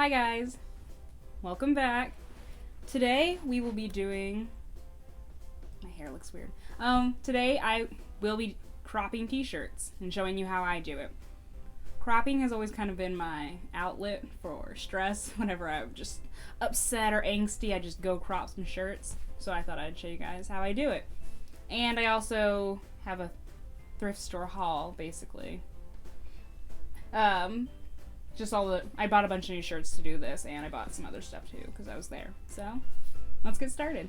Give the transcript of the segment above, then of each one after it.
Hi guys, welcome back. Today we will be doing, my hair looks weird. Today I will be cropping t-shirts and showing you how I do it. Cropping has always kind of been my outlet for stress. Whenever I'm just upset or angsty, I just go crop some shirts. So I thought I'd show you guys how I do it. And I also have a thrift store haul, basically. I bought a bunch of new shirts to do this, and I bought some other stuff too because I was there. So let's get started.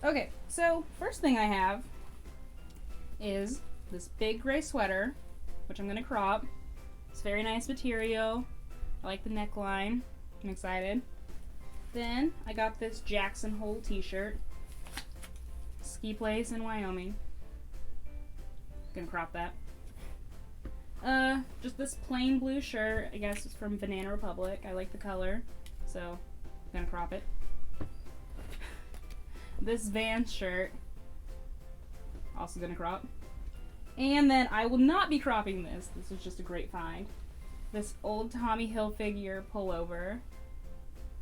Okay, so first thing I have is this big gray sweater, which I'm gonna crop. It's very nice material. I like the neckline. I'm excited. Then I got this Jackson Hole t-shirt. Ski place in Wyoming. Gonna crop that. Just this plain blue shirt. I guess it's from Banana Republic. I like the color, so I'm gonna crop it. This Vans shirt. Also gonna crop. And then I will not be cropping this. This was just a great find. This old Tommy Hilfiger pullover.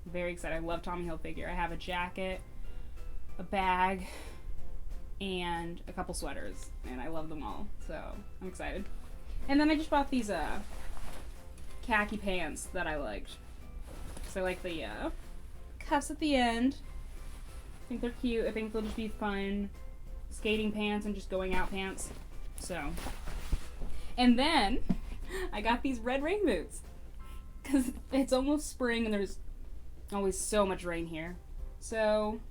Very excited. I love Tommy Hilfiger. I have a jacket, a bag, and a couple sweaters, and I love them all, so I'm excited. And then I just bought these khaki pants that I liked. So I like the cuffs at the end. I think they're cute. I think they'll just be fun skating pants and just going out pants. So, and then I got these red rain boots because it's almost spring and there's always so much rain here. So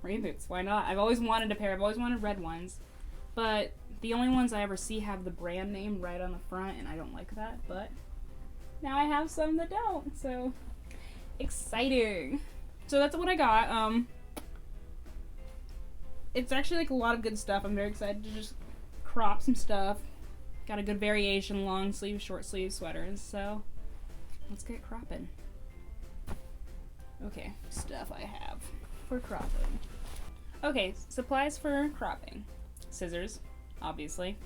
rain boots, why not? I've always wanted a pair. I've always wanted red ones, but the only ones I ever see have the brand name right on the front, and I don't like that, but now I have some that don't, so exciting. So that's what I got. It's actually like a lot of good stuff. I'm very excited to just crop some stuff. Got a good variation, long sleeve, short sleeve sweaters, so let's get cropping. Okay, stuff I have for cropping. Okay, supplies for cropping. Scissors, obviously.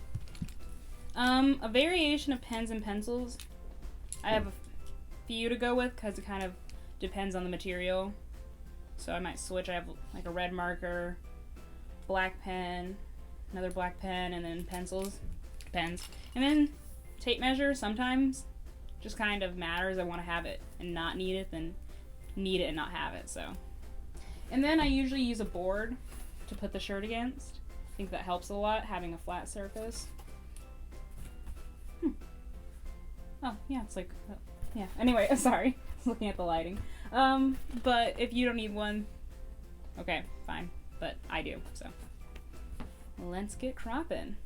A variation of pens and pencils. I have a few to go with because it kind of depends on the material. So I might switch. I have like a red marker, black pen, another black pen, and then pens. And then tape measure sometimes just kind of matters. I want to have it and not need it than need it and not have it, so. And then I usually use a board to put the shirt against. I think that helps a lot, having a flat surface. Oh, yeah, it's like, yeah. Anyway, sorry. I was looking at the lighting. But if you don't need one, okay, fine. But I do, so. Let's get cropping.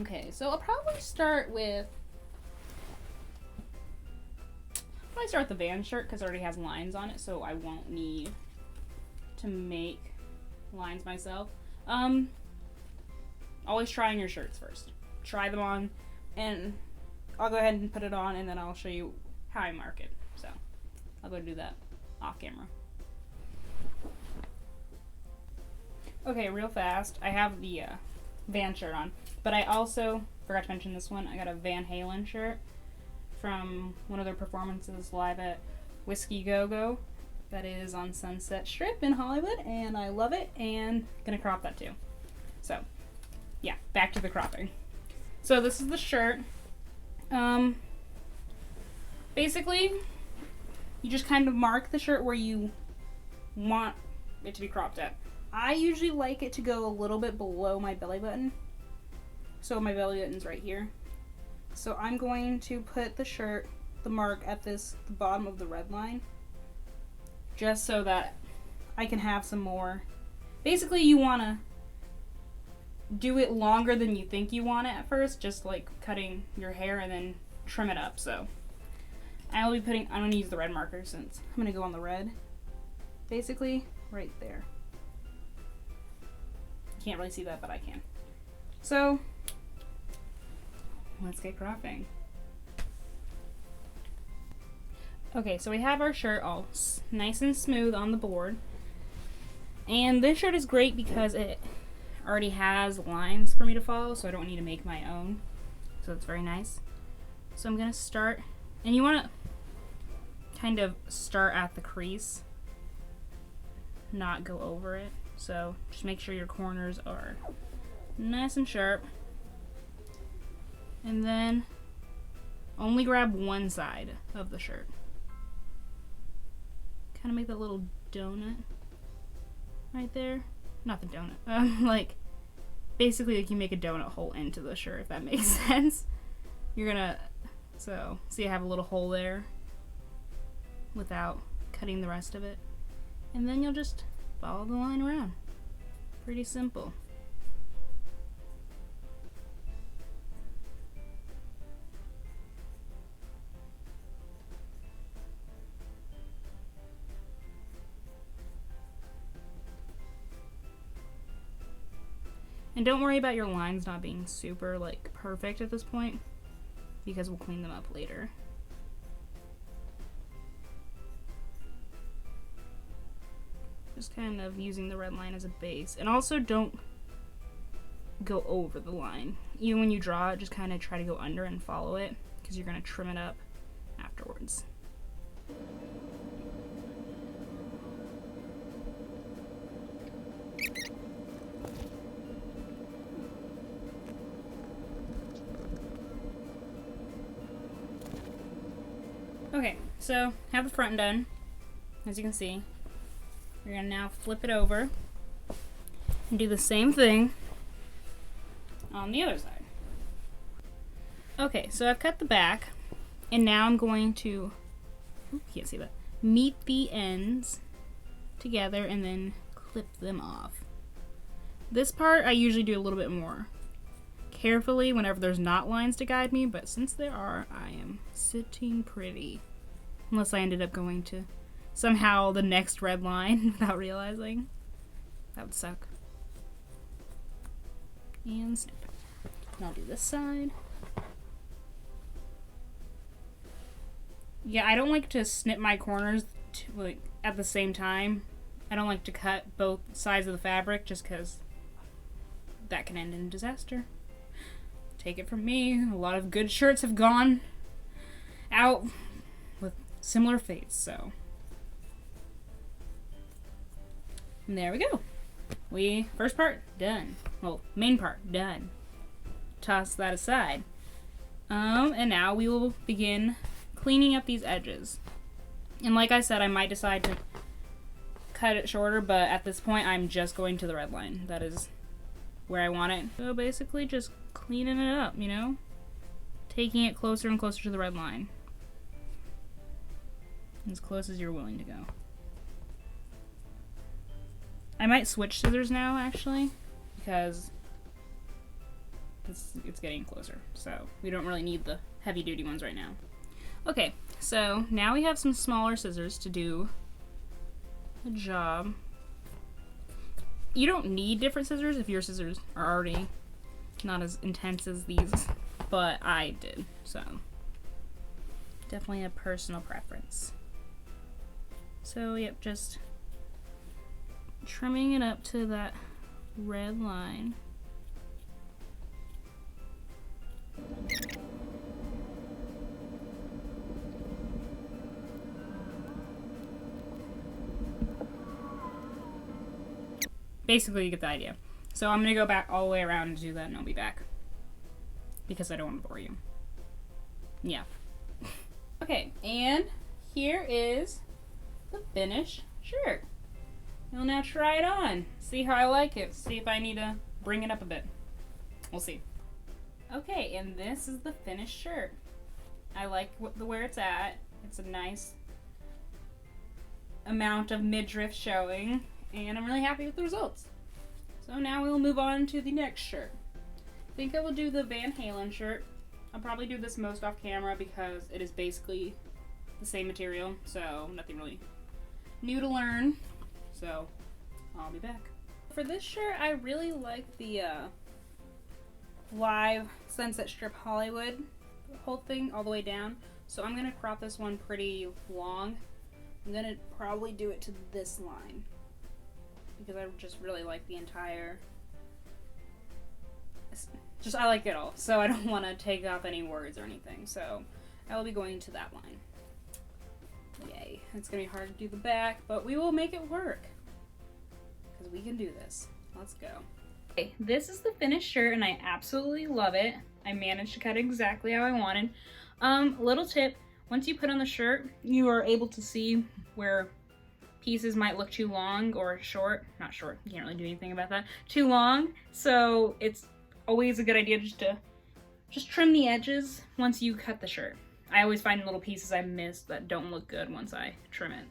Okay, so I'll probably start with the Vans shirt because it already has lines on it, so I won't need to make lines myself. Always try on your shirts first. Try them on, and I'll go ahead and put it on, and then I'll show you how I mark it. So I'll go do that off camera. Okay, real fast. I have the Van shirt on, but I also forgot to mention this one. I got a Van Halen shirt from one of their performances live at Whiskey Go Go. That is on Sunset Strip in Hollywood, and I love it, and gonna crop that too. So, yeah, back to the cropping. So this is the shirt. Basically, you just kind of mark the shirt where you want it to be cropped at. I usually like it to go a little bit below my belly button. So my belly button's right here. So I'm going to put the mark at the bottom of the red line, just so that I can have some more. Basically, you want to do it longer than you think you want it at first, just like cutting your hair and then trim it up. So I'm going to use the red marker since I'm going to go on the red. Basically, right there. Can't really see that, but I can. So let's get cropping. Okay, so we have our shirt all nice and smooth on the board. And this shirt is great because it already has lines for me to follow, so I don't need to make my own. So it's very nice. So I'm gonna start, and you wanna kind of start at the crease, not go over it. So just make sure your corners are nice and sharp. And then only grab one side of the shirt. Kind of make that little donut right there. Not the donut. Like, basically like you make a donut hole into the shirt, if that makes sense. You're gonna, so see I have a little hole there without cutting the rest of it. And then you'll just follow the line around. Pretty simple. And don't worry about your lines not being super like perfect at this point, because we'll clean them up later. Just kind of using the red line as a base. And also don't go over the line. Even when you draw it, just kind of try to go under and follow it, because you're going to trim it up afterwards. Okay, so have the front done, as you can see. We're gonna now flip it over and do the same thing on the other side. Okay, so I've cut the back, and now I'm going to, can't see that, meet the ends together and then clip them off. This part I usually do a little bit more carefully whenever there's not lines to guide me, but since there are, I am sitting pretty. Unless I ended up going to somehow the next red line without realizing. That would suck. And snip it. And I'll do this side. Yeah, I don't like to snip my corners like at the same time. I don't like to cut both sides of the fabric just because that can end in disaster. Take it from me, a lot of good shirts have gone out with similar fates, so. And there we go. First part, done. Well, main part, done. Toss that aside. And now we will begin cleaning up these edges. And like I said, I might decide to cut it shorter, but at this point I'm just going to the red line. That is where I want it. So basically just cleaning it up, you know? Taking it closer and closer to the red line. As close as you're willing to go. I might switch scissors now, actually, because it's getting closer. So we don't really need the heavy-duty ones right now. Okay, so now we have some smaller scissors to do the job. You don't need different scissors if your scissors are already not as intense as these, but I did, so definitely a personal preference. So yep, just trimming it up to that red line. Basically, you get the idea. So I'm going to go back all the way around and do that, and I'll be back. Because I don't want to bore you. Yeah. Okay, and here is the finished shirt. We'll now try it on. See how I like it. See if I need to bring it up a bit. We'll see. Okay, and this is the finished shirt. I like where it's at. It's a nice amount of midriff showing, and I'm really happy with the results. So now we'll move on to the next shirt. I think I will do the Van Halen shirt. I'll probably do this most off camera because it is basically the same material, so nothing really new to learn. So I'll be back. For this shirt, I really like the live Sunset Strip Hollywood whole thing all the way down. So I'm gonna crop this one pretty long. I'm gonna probably do it to this line because I just really like the entire just I like it all, so I don't want to take off any words or anything. So I will be going to that line. Yay. It's going to be hard to do the back, but we will make it work. Because we can do this. Let's go. Okay, this is the finished shirt, and I absolutely love it. I managed to cut it exactly how I wanted. Little tip, once you put on the shirt, you are able to see where pieces might look too long or short. Not short, you can't really do anything about that. Too long, so it's always a good idea just to trim the edges once you cut the shirt. I always find little pieces I missed that don't look good once I trim it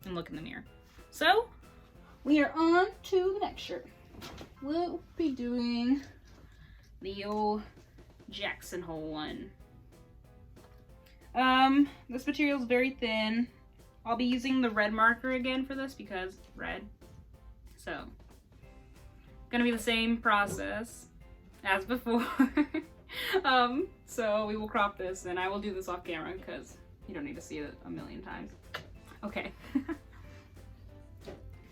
and look in the mirror. So, we are on to the next shirt. We'll be doing the old Jackson Hole one. This material is very thin. I'll be using the red marker again for this because red. So, gonna be the same process as before. So we will crop this, and I will do this off camera because you don't need to see it a million times. Okay.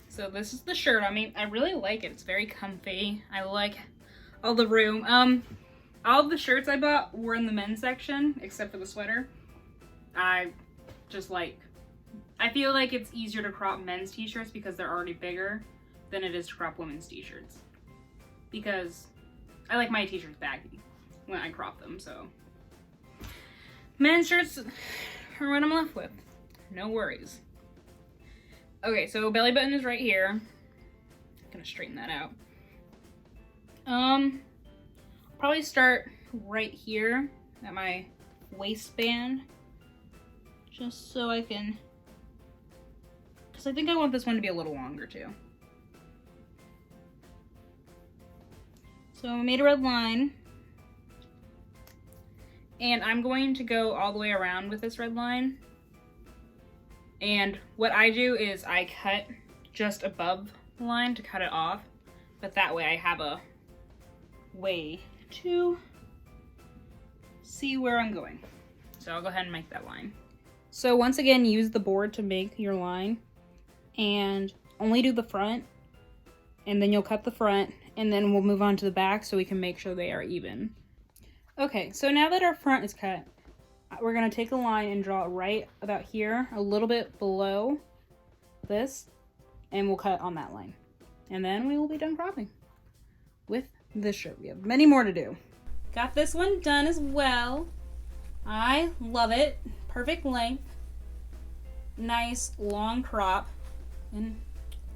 So this is the shirt. I mean, I really like it. It's very comfy. I like all the room. All of the shirts I bought were in the men's section, except for the sweater. I feel like it's easier to crop men's t-shirts because they're already bigger than it is to crop women's t-shirts. Because I like my t-shirts baggy when I crop them, so. Men's shirts are what I'm left with. No worries. Okay, so belly button is right here. I'm gonna straighten that out. Probably start right here at my waistband. Just so I can, because I think I want this one to be a little longer too. So I made a red line. And I'm going to go all the way around with this red line. And what I do is I cut just above the line to cut it off. But that way I have a way to see where I'm going. So I'll go ahead and make that line. So once again, use the board to make your line. And only do the front. And then you'll cut the front. And then we'll move on to the back so we can make sure they are even. Okay, so now that our front is cut, we're going to take a line and draw it right about here, a little bit below this, and we'll cut on that line. And then we will be done cropping with this shirt. We have many more to do. Got this one done as well. I love it. Perfect length. Nice long crop. And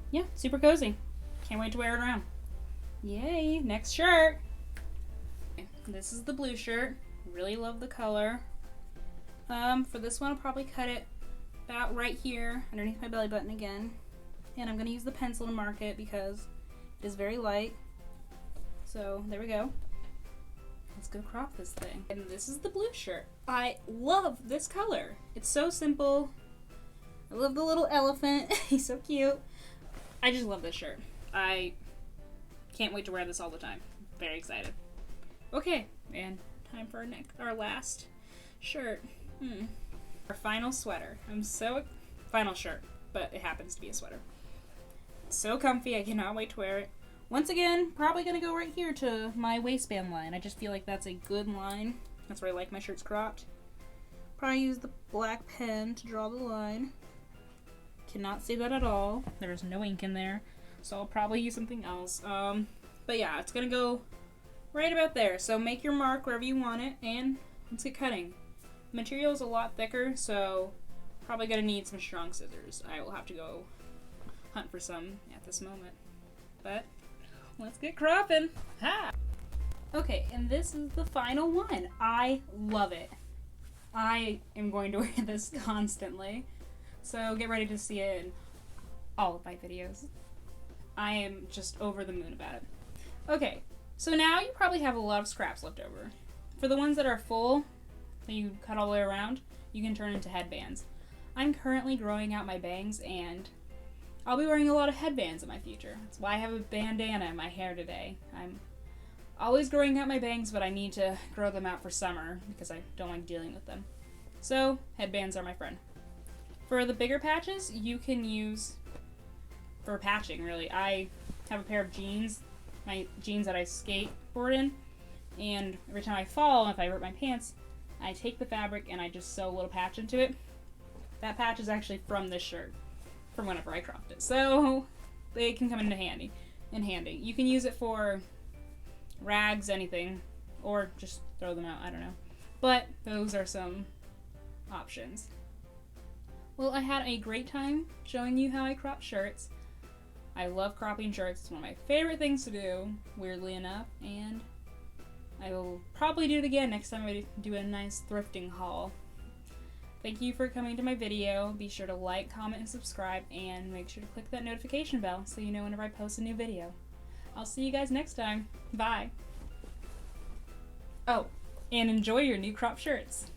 yeah, super cozy. Can't wait to wear it around. Yay, next shirt. This is the blue shirt. Really love the color. For this one, I'll probably cut it about right here underneath my belly button again. And I'm going to use the pencil to mark it because it is very light. So there we go. Let's go crop this thing. And this is the blue shirt. I love this color. It's so simple. I love the little elephant. He's so cute. I just love this shirt. I can't wait to wear this all the time. Very excited. Okay, and time for our last shirt. Our final sweater. Final shirt, but it happens to be a sweater. It's so comfy, I cannot wait to wear it. Once again, probably gonna go right here to my waistband line. I just feel like that's a good line. That's where I like my shirts cropped. Probably use the black pen to draw the line. Cannot see that at all. There's no ink in there, so I'll probably use something else. But yeah, it's gonna go right about there. So make your mark wherever you want it, and let's get cutting. The material is a lot thicker, so probably gonna need some strong scissors. I will have to go hunt for some at this moment. But let's get cropping. Ha! Okay, and this is the final one. I love it. I am going to wear this constantly. So get ready to see it in all of my videos. I am just over the moon about it. Okay, so now you probably have a lot of scraps left over. For the ones that are full, that you cut all the way around, you can turn into headbands. I'm currently growing out my bangs, and I'll be wearing a lot of headbands in my future. That's why I have a bandana in my hair today. I'm always growing out my bangs, but I need to grow them out for summer because I don't like dealing with them. So, headbands are my friend. For the bigger patches, you can use, for patching really, I have a pair of jeans, my jeans that I skateboard in, And every time I fall, if I rip my pants, I take the fabric and I just sew a little patch into it. That patch is actually from this shirt, from whenever I cropped it. So they can come in handy. You can use it for rags, anything, or just throw them out, I don't know. But those are some options. Well, I had a great time showing you how I crop shirts. I love cropping shirts. It's one of my favorite things to do, weirdly enough, and I will probably do it again next time I do a nice thrifting haul. Thank you for coming to my video. Be sure to like, comment, and subscribe, and make sure to click that notification bell so you know whenever I post a new video. I'll see you guys next time. Bye! Oh, and enjoy your new crop shirts!